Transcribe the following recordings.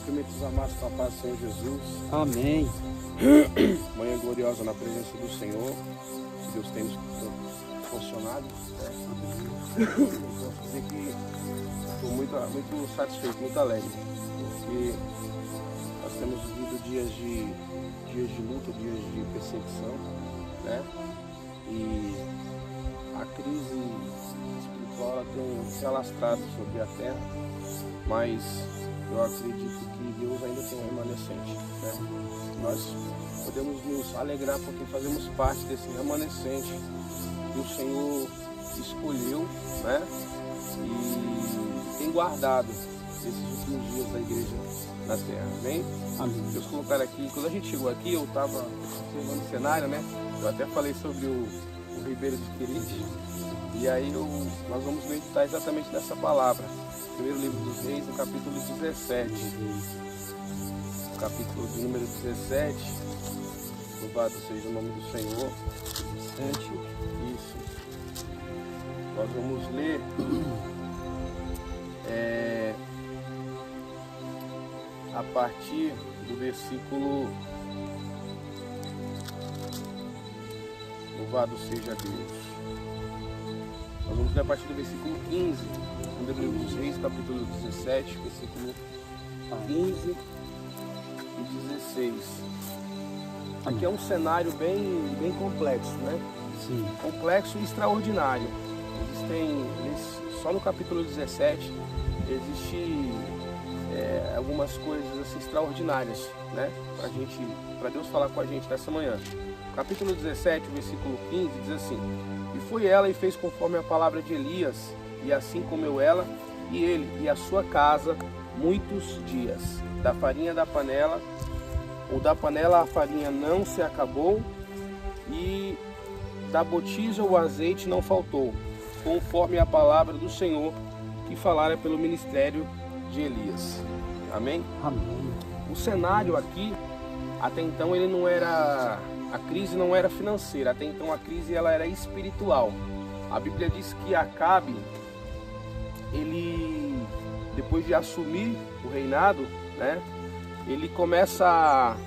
Cumprimento os amados com a paz do Senhor Jesus. Amém. Manhã gloriosa na presença do Senhor, que Deus tem nos proporcionado. Posso dizer que estou muito satisfeito, muito alegre, porque nós temos vivido dias de luta, dias de perseguição, né? E a crise espiritual ela tem se alastrado sobre a terra, mas eu acredito que Deus ainda tem um remanescente, né? Nós podemos nos alegrar porque fazemos parte desse remanescente que o Senhor escolheu, né? E tem guardado esses últimos dias da igreja na terra, amém? Amém. Deus colocar aqui, quando a gente chegou aqui, eu estava observando o cenário, né? Eu até falei sobre o Ribeiro de Querite, e aí nós vamos meditar exatamente nessa palavra. Primeiro livro dos Reis, no capítulo 17. Capítulo de número 17. Louvado seja o nome do Senhor. 17. Isso. Nós vamos ler a partir do versículo. Louvado seja Deus. Nós vamos ler a partir do versículo 15. Primeiro livro dos Reis, capítulo 17, versículo 15 e 16. Aqui é um cenário bem complexo, né? Sim. Complexo e extraordinário. Só no capítulo 17 existe algumas coisas assim, extraordinárias, né? Para Deus falar com a gente nessa manhã. Capítulo 17, versículo 15 diz assim: E foi ela e fez conforme a palavra de Elias, e assim comeu ela e ele e a sua casa muitos dias. Da farinha da panela, ou da panela a farinha não se acabou, e da botija o azeite não faltou, conforme a palavra do Senhor que falara pelo ministério de Elias. Amém? Amém. O cenário aqui, até então ele não era, a crise não era financeira, até então a crise ela era espiritual. A Bíblia diz que Acabe, ele, depois de assumir o reinado, né, ele começa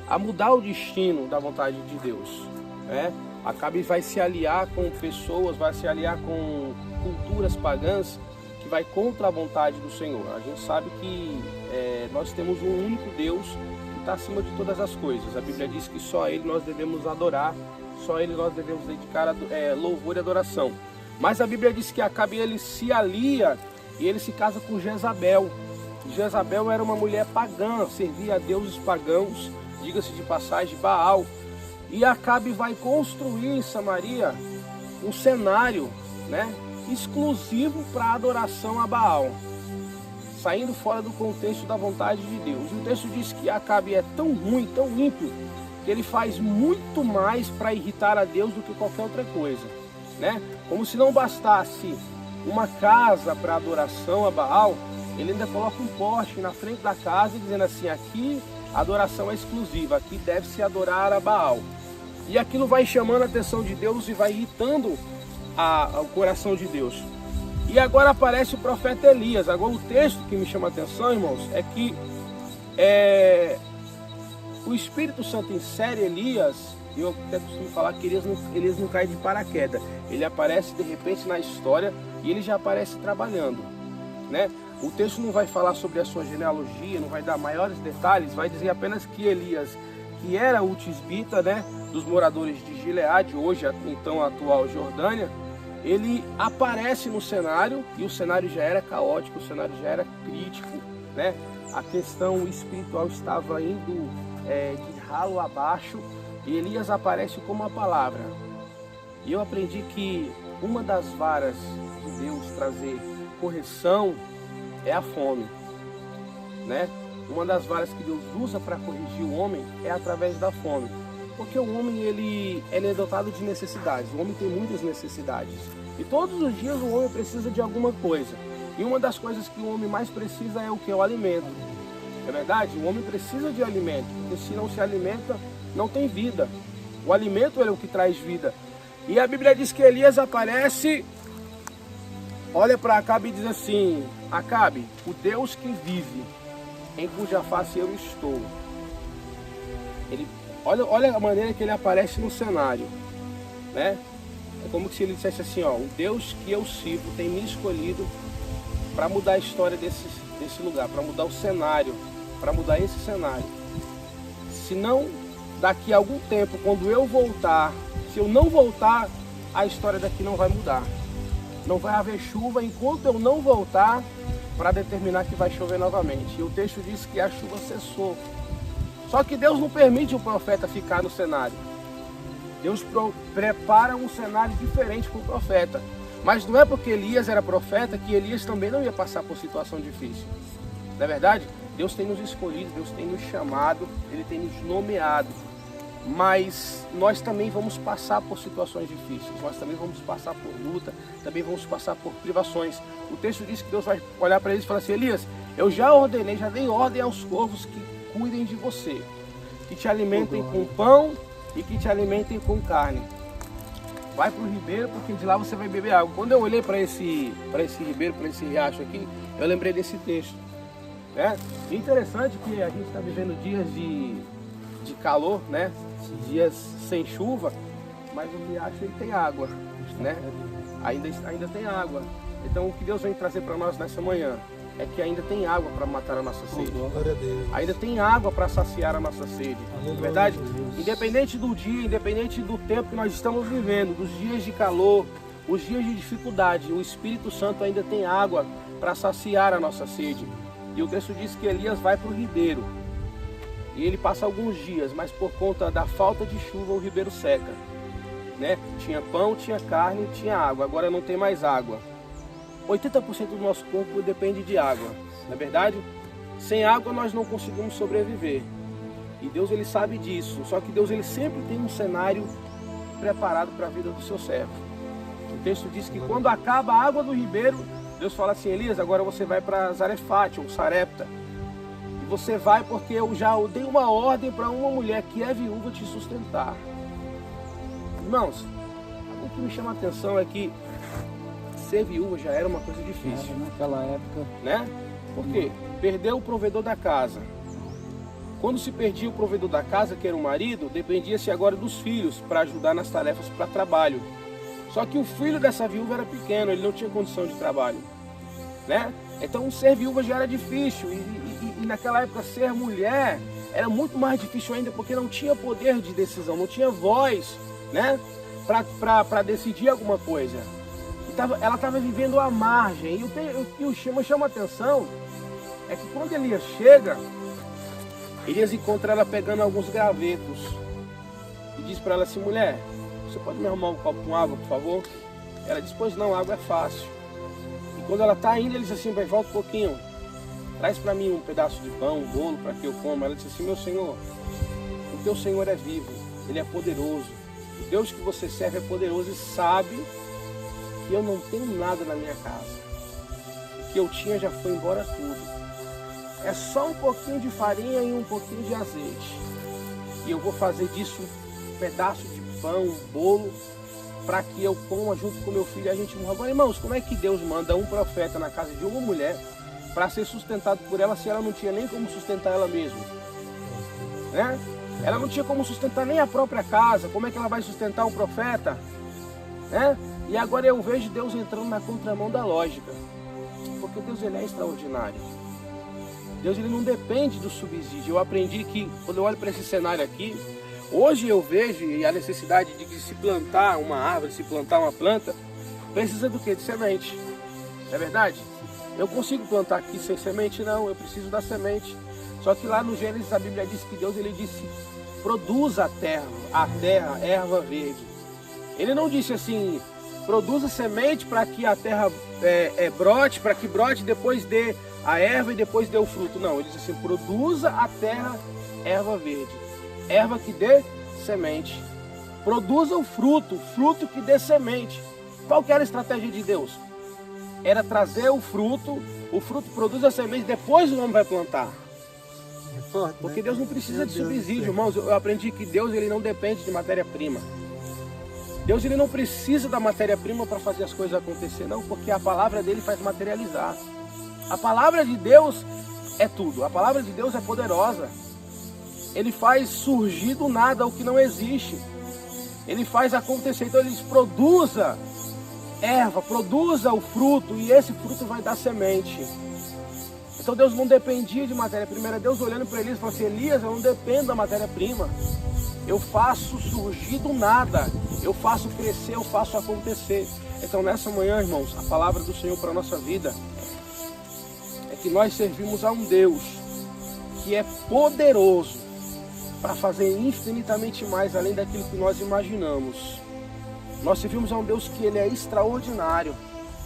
a mudar o destino da vontade de Deus, né? Acabe vai se aliar com pessoas, vai se aliar com culturas pagãs que vai contra a vontade do Senhor. A gente sabe que nós temos um único Deus que está acima de todas as coisas. A Bíblia diz que só Ele nós devemos adorar, só Ele nós devemos dedicar louvor e adoração. Mas a Bíblia diz que Acabe ele se alia e ele se casa com Jezabel. Jezabel era uma mulher pagã, servia a deuses pagãos, diga-se de passagem, Baal. E Acabe vai construir em Samaria um cenário, né, exclusivo para adoração a Baal, saindo fora do contexto da vontade de Deus. O texto diz que Acabe é tão ruim, tão ímpio, que ele faz muito mais para irritar a Deus do que qualquer outra coisa, né? Como se não bastasse uma casa para adoração a Baal, ele ainda coloca um poste na frente da casa dizendo assim: aqui a adoração é exclusiva, aqui deve-se adorar a Baal. E aquilo vai chamando a atenção de Deus e vai irritando o coração de Deus. E agora aparece o profeta Elias. Agora o texto que me chama a atenção, irmãos, é que o Espírito Santo insere Elias. Eu até costumo falar que Elias não cai de paraquedas. Ele aparece de repente na história e ele já aparece trabalhando, né? O texto não vai falar sobre a sua genealogia, não vai dar maiores detalhes, vai dizer apenas que Elias, que era o tisbita, né, dos moradores de Gileade, hoje então a atual Jordânia, ele aparece no cenário e o cenário já era caótico, o cenário já era crítico, né? A questão espiritual estava indo de ralo abaixo e Elias aparece como a palavra. E eu aprendi que uma das varas de Deus trazer correção é a fome, né? Uma das varas que Deus usa para corrigir o homem é através da fome. Porque o homem ele é dotado de necessidades, o homem tem muitas necessidades. E todos os dias o homem precisa de alguma coisa. E uma das coisas que o homem mais precisa é o que? O alimento. É verdade? O homem precisa de alimento, porque se não se alimenta, não tem vida. O alimento é o que traz vida. E a Bíblia diz que Elias aparece, olha para Acabe e diz assim: Acabe, o Deus que vive em cuja face eu estou. Olha a maneira que ele aparece no cenário, né? É como se ele dissesse assim, ó, o Deus que eu sirvo tem me escolhido para mudar a história desse lugar, para mudar o cenário, para mudar esse cenário. Se não, daqui a algum tempo, quando eu voltar, se eu não voltar, a história daqui não vai mudar. Não vai haver chuva enquanto eu não voltar para determinar que vai chover novamente. E o texto diz que a chuva cessou. Só que Deus não permite o profeta ficar no cenário. Deus prepara um cenário diferente para o profeta. Mas não é porque Elias era profeta que Elias também não ia passar por situação difícil. Não é verdade? Deus tem nos escolhido, Deus tem nos chamado, Ele tem nos nomeado. Mas nós também vamos passar por situações difíceis, nós também vamos passar por luta, também vamos passar por privações. O texto diz que Deus vai olhar para eles e falar assim: Elias, eu já ordenei, já dei ordem aos corvos que cuidem de você, que te alimentem com pão e que te alimentem com carne. Vai para o ribeiro, porque de lá você vai beber água. Quando eu olhei para esse ribeiro, para esse riacho aqui, eu lembrei desse texto. É interessante que a gente está vivendo dias de calor, né? Dias sem chuva, mas o riacho ele tem água, né? Ainda tem água. Então o que Deus vem trazer para nós nessa manhã é que ainda tem água para matar a nossa sede. Ainda tem água para saciar a nossa sede. Na verdade, independente do dia, independente do tempo que nós estamos vivendo, dos dias de calor, os dias de dificuldade, o Espírito Santo ainda tem água para saciar a nossa sede. E o texto diz que Elias vai para o ribeiro. E ele passa alguns dias, mas por conta da falta de chuva o ribeiro seca, né? Tinha pão, tinha carne, tinha água. Agora não tem mais água. 80% do nosso corpo depende de água, não é verdade? Sem água nós não conseguimos sobreviver. E Deus ele sabe disso. Só que Deus ele sempre tem um cenário preparado para a vida do seu servo. O texto diz que quando acaba a água do ribeiro, Deus fala assim: Elias, agora você vai para Zarefate ou Sarepta. E você vai porque eu já dei uma ordem para uma mulher que é viúva te sustentar. Irmãos, o que me chama a atenção é que ser viúva já era uma coisa difícil. Naquela época, né? Por quê? Perdeu o provedor da casa. Quando se perdia o provedor da casa, que era o marido, dependia-se agora dos filhos para ajudar nas tarefas para trabalho. Só que o filho dessa viúva era pequeno, ele não tinha condição de trabalho, né? Então ser viúva já era difícil e naquela época ser mulher era muito mais difícil ainda, porque não tinha poder de decisão, não tinha voz, né? Para decidir alguma coisa. Ela estava vivendo à margem. E o que me chama a atenção é que quando Elias chega, Elias encontra ela pegando alguns gravetos e diz para ela assim: mulher, você pode me arrumar um copo com água, por favor? Ela diz: pois não, água é fácil. E quando ela está indo, ele diz assim: volta um pouquinho, traz para mim um pedaço de pão, um bolo para que eu coma. Ela diz assim: meu Senhor, o teu Senhor é vivo, Ele é poderoso. O Deus que você serve é poderoso e sabe que eu não tenho nada na minha casa. O que eu tinha já foi embora tudo. É só um pouquinho de farinha e um pouquinho de azeite. E eu vou fazer disso um pedaço de pão, um bolo, para que eu coma junto com meu filho e a gente morra. Agora, irmãos, como é que Deus manda um profeta na casa de uma mulher para ser sustentado por ela se ela não tinha nem como sustentar ela mesma? Né? Ela não tinha como sustentar nem a própria casa. Como é que ela vai sustentar um profeta? Né? E agora eu vejo Deus entrando na contramão da lógica. Porque Deus ele é extraordinário. Deus ele não depende do subsídio. Eu aprendi que quando eu olho para esse cenário aqui, hoje eu vejo a necessidade de se plantar uma árvore, se plantar uma planta, precisa do quê? De semente. É verdade? Eu consigo plantar aqui sem semente? Não, eu preciso da semente. Só que lá no Gênesis a Bíblia diz que Deus ele disse: produza a terra erva verde. Ele não disse assim: produza semente para que a terra brote, para que brote, depois dê a erva e depois dê o fruto. Não, ele disse assim: produza a terra erva verde, erva que dê semente. Produza o fruto que dê semente. Qual que era a estratégia de Deus? Era trazer o fruto produz a semente, depois o homem vai plantar. é forte, Porque né? Deus não precisa Meu de Deus do subsídio, céu. irmãos. Eu aprendi que Deus ele não depende de matéria-prima. Deus ele não precisa da matéria-prima para fazer as coisas acontecer, não, porque a palavra dele faz materializar. A palavra de Deus é tudo. A palavra de Deus é poderosa. Ele faz surgir do nada o que não existe. Ele faz acontecer. Então ele diz, produza erva, produza o fruto, e esse fruto vai dar semente. Então Deus não dependia de matéria-prima. Deus olhando para Elias e falou assim, Elias, eu não dependo da matéria-prima. Eu faço surgir do nada. Eu faço crescer, eu faço acontecer. Então nessa manhã, irmãos, a palavra do Senhor para a nossa vida é que nós servimos a um Deus que é poderoso para fazer infinitamente mais além daquilo que nós imaginamos. Nós servimos a um Deus que ele é extraordinário.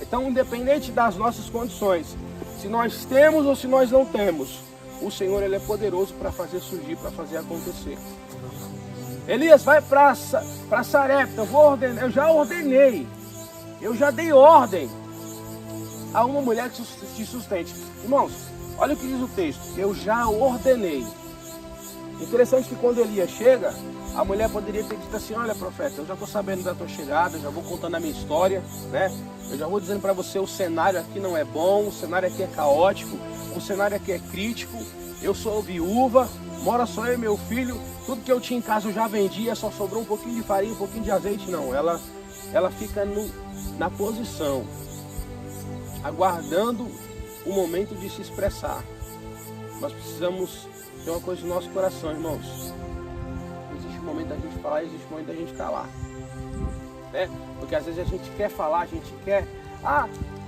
Então, independente das nossas condições, se nós temos ou se nós não temos, o Senhor ele é poderoso para fazer surgir, para fazer acontecer. Elias, vai para Sarepta, eu já ordenei, eu já dei ordem a uma mulher que te sustente. Irmãos, olha o que diz o texto, eu já ordenei. Interessante que quando Elias chega, a mulher poderia ter dito assim, olha profeta, eu já estou sabendo da tua chegada, já vou contando a minha história, né? Eu já vou dizendo para você, o cenário aqui não é bom, o cenário aqui é caótico, o cenário aqui é crítico, eu sou viúva, mora só eu e meu filho, tudo que eu tinha em casa eu já vendia, só sobrou um pouquinho de farinha, um pouquinho de azeite. Não, ela fica na posição, aguardando o momento de se expressar. Nós precisamos ter uma coisa no nosso coração, irmãos. Existe um momento da gente falar, existe um momento da gente calar, né? Porque às vezes a gente quer falar, a gente quer,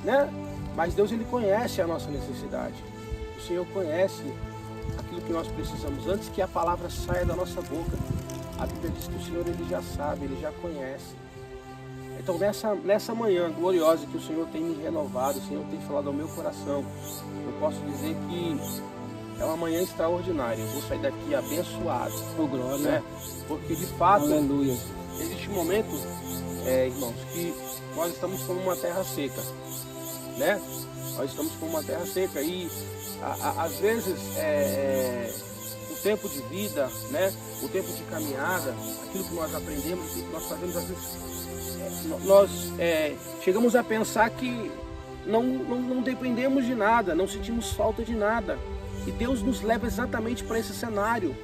né? Mas Deus ele conhece a nossa necessidade. O Senhor conhece aquilo que nós precisamos antes que a palavra saia da nossa boca. A Bíblia diz que o Senhor ele já sabe, ele já conhece. Então nessa manhã gloriosa que o Senhor tem me renovado, o Senhor tem falado ao meu coração, eu posso dizer que é uma manhã extraordinária. Eu vou sair daqui abençoado. Oh, glória. Né? Porque de fato, aleluia, existe um momento, irmãos, que nós estamos como uma terra seca, né? Nós estamos como uma terra seca e às vezes o tempo de vida, né? O tempo de caminhada, aquilo que nós aprendemos, aquilo que nós fazemos, às vezes nós chegamos a pensar que não dependemos de nada, não sentimos falta de nada. E Deus nos leva exatamente para esse cenário.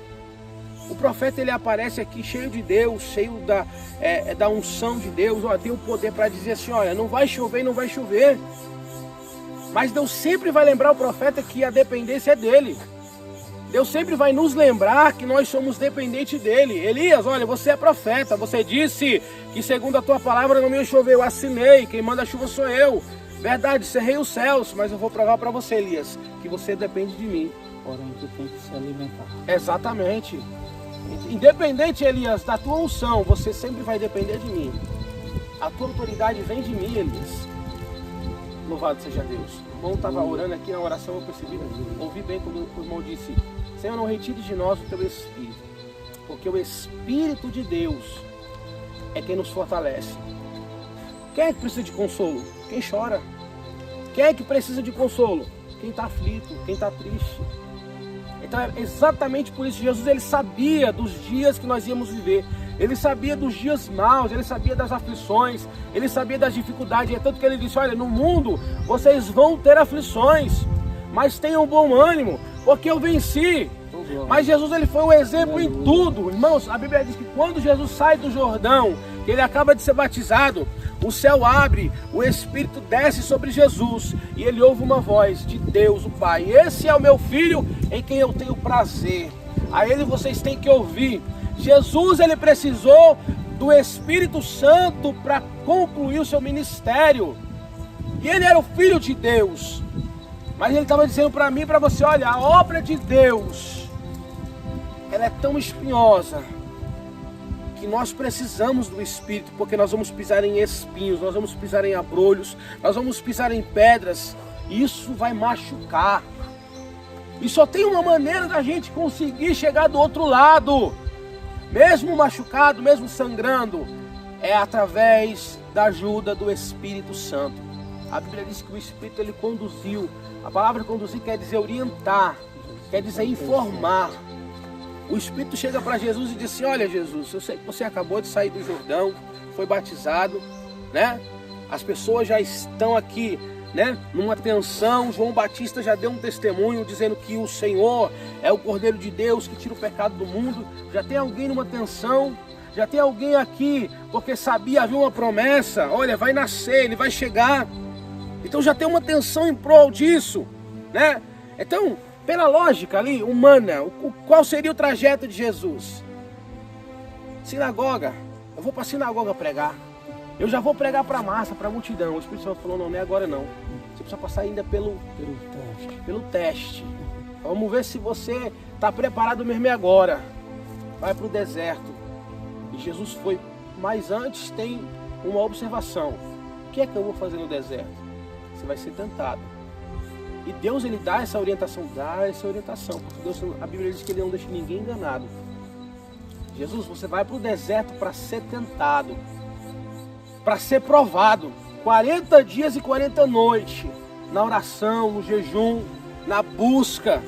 O profeta ele aparece aqui cheio de Deus, cheio da unção de Deus. Tem o poder para dizer assim, olha, não vai chover, não vai chover. Mas Deus sempre vai lembrar o profeta que a dependência é dele. Deus sempre vai nos lembrar que nós somos dependentes dele. Elias, olha, você é profeta, você disse que segundo a tua palavra não me choveu, eu assinei, quem manda a chuva sou eu. Verdade, cerrei os céus, mas eu vou provar para você, Elias, que você depende de mim. porém tu tem que se alimentar. Exatamente. Independente, Elias, da tua unção, você sempre vai depender de mim. A tua autoridade vem de mim, Elias. Louvado seja Deus. O irmão estava orando aqui na oração, eu percebi, ouvi bem quando o irmão disse: Senhor, não retire de nós o teu Espírito, porque o Espírito de Deus é quem nos fortalece. Quem é que precisa de consolo? Quem chora. Quem é que precisa de consolo? Quem está aflito, quem está triste. Então é exatamente por isso que Jesus ele sabia dos dias que nós íamos viver. Ele sabia dos dias maus, ele sabia das aflições, ele sabia das dificuldades. É tanto que ele disse: olha, no mundo vocês vão ter aflições, mas tenham bom ânimo, porque eu venci. Mas Jesus ele foi um exemplo em tudo. Irmãos, a Bíblia diz que quando Jesus sai do Jordão, que ele acaba de ser batizado, o céu abre, o Espírito desce sobre Jesus e ele ouve uma voz de Deus, o Pai: esse é o meu filho em quem eu tenho prazer. A ele vocês têm que ouvir. Jesus ele precisou do Espírito Santo para concluir o seu ministério. E ele era o Filho de Deus. Mas ele estava dizendo para mim e para você: olha, a obra de Deus, ela é tão espinhosa que nós precisamos do Espírito, porque nós vamos pisar em espinhos, nós vamos pisar em abrolhos, nós vamos pisar em pedras, e isso vai machucar. E só tem uma maneira da gente conseguir chegar do outro lado, mesmo machucado, mesmo sangrando, é através da ajuda do Espírito Santo. A Bíblia diz que o Espírito ele conduziu. A palavra conduzir quer dizer orientar, quer dizer informar. O Espírito chega para Jesus e diz assim: olha Jesus, eu sei que você acabou de sair do Jordão, foi batizado, né? As pessoas já estão aqui né, numa tensão. João Batista já deu um testemunho dizendo que o Senhor é o Cordeiro de Deus que tira o pecado do mundo. Já tem alguém numa tensão, já tem alguém aqui porque sabia, havia uma promessa, olha, vai nascer, ele vai chegar. Então já tem uma tensão em prol disso, né? Então, pela lógica ali, humana, qual seria o trajeto de Jesus? Sinagoga, eu vou para a sinagoga pregar. Eu já vou pregar para a massa, para a multidão. O Espírito Santo falou, não é agora não. Você precisa passar ainda pelo teste. Vamos ver se você está preparado mesmo agora. Vai para o deserto. E Jesus foi. Mas antes tem uma observação. O que é que eu vou fazer no deserto? Você vai ser tentado. E Deus, ele dá essa orientação. Porque Deus, a Bíblia diz que ele não deixa ninguém enganado. Jesus, você vai para o deserto para ser tentado. Para ser provado. 40 dias e 40 noites. Na oração, no jejum, na busca.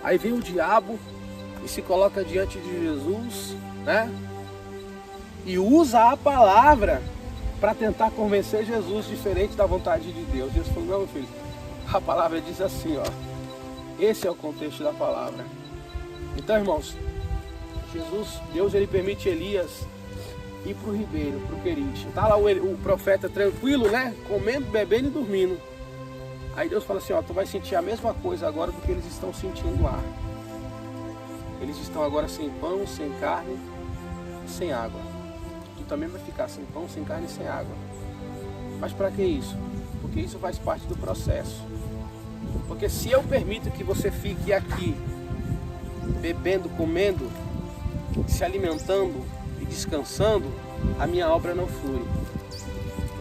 Aí vem o diabo e se coloca diante de Jesus, né? E usa a palavra para tentar convencer Jesus diferente da vontade de Deus. Jesus falou, não, meu filho, a palavra diz assim, ó. Esse é o contexto da palavra. Então, irmãos, Jesus, Deus, ele permite Elias ir para o ribeiro, para o Querite. Está lá o profeta tranquilo, né? Comendo, bebendo e dormindo. Aí Deus fala assim, ó, tu vai sentir a mesma coisa agora do que eles estão sentindo lá. Eles estão agora sem pão, sem carne, sem água. Tu também vai ficar sem pão, sem carne e sem água. Mas para que isso? Porque isso faz parte do processo. Porque se eu permito que você fique aqui, bebendo, comendo, se alimentando e descansando, a minha obra não flui.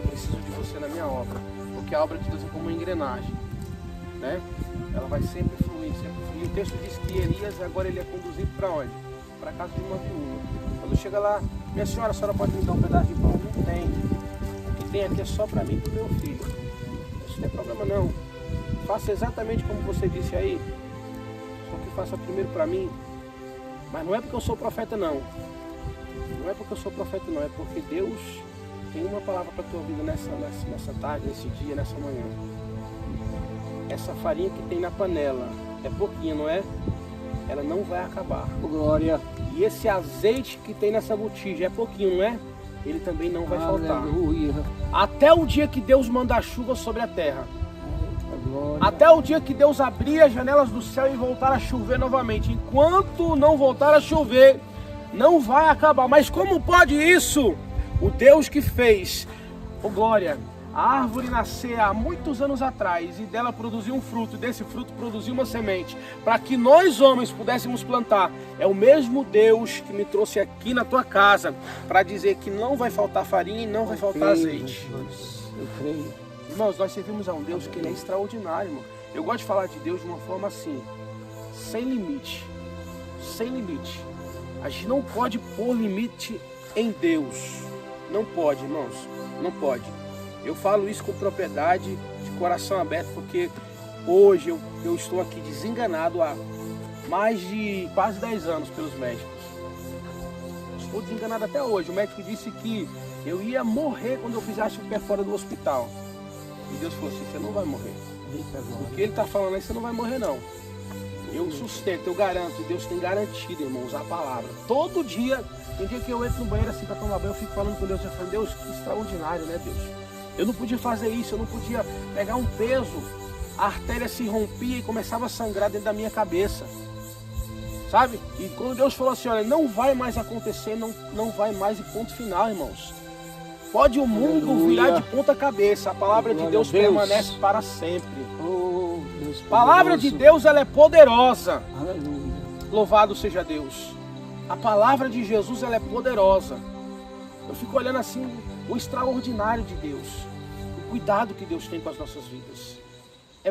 Eu preciso de você na minha obra. Porque a obra de Deus é como uma engrenagem, né? Ela vai sempre fluir, sempre fluir. O texto diz que Elias agora ele é conduzido para onde? Para a casa de uma viúva. Quando chega lá, minha senhora, a senhora pode me dar um pedaço de pão? Não tem. O que tem aqui é só para mim e para o meu filho. Isso não é problema não. Faça exatamente como você disse aí. Só que faça primeiro para mim. Mas não é porque eu sou profeta não. Não é porque eu sou profeta não. É porque Deus tem uma palavra para a tua vida nessa tarde, nesse dia, nessa manhã. Essa farinha que tem na panela é pouquinha, não é? Ela não vai acabar. Glória. E esse azeite que tem nessa botija é pouquinho, não é? Ele também não vai faltar. Aleluia. Até o dia que Deus manda a chuva sobre a terra. Glória. Até o dia que Deus abrir as janelas do céu e voltar a chover novamente. Enquanto não voltar a chover, não vai acabar. Mas como pode isso? O Deus que fez, glória, a árvore nascer há muitos anos atrás e dela produzir um fruto, desse fruto produzir uma semente, para que nós homens pudéssemos plantar, é o mesmo Deus que me trouxe aqui na tua casa para dizer que não vai faltar farinha e não vai faltar azeite. Eu creio. Irmãos, nós servimos a um Deus que ele é extraordinário, irmão. Eu gosto de falar de Deus de uma forma assim, sem limite. Sem limite. A gente não pode pôr limite em Deus. Não pode, irmãos, não pode. Eu falo isso com propriedade, de coração aberto, porque hoje eu estou aqui desenganado há mais de quase 10 anos pelos médicos. Estou desenganado até hoje. O médico disse que eu ia morrer quando eu fizesse o pé fora do hospital. E Deus falou assim, você não vai morrer. O que ele está falando aí, você não vai morrer não. Eu sustento, eu garanto, Deus tem garantido, irmãos, a palavra. Todo dia, tem dia que eu entro no banheiro assim para tomar banho, eu fico falando com Deus, eu falo, Deus, que extraordinário, né, Deus? Eu não podia fazer isso, eu não podia pegar um peso, a artéria se rompia e começava a sangrar dentro da minha cabeça. Sabe? E quando Deus falou assim, olha, não vai mais acontecer, não vai mais e ponto final, irmãos. Pode o mundo Aleluia. virar de ponta cabeça, a palavra de Deus permanece para sempre. Oh, Deus A palavra de Deus, ela é poderosa. Aleluia. Louvado seja Deus. A palavra de Jesus, ela é poderosa. Eu fico olhando assim o extraordinário de Deus. O cuidado que Deus tem com as nossas vidas.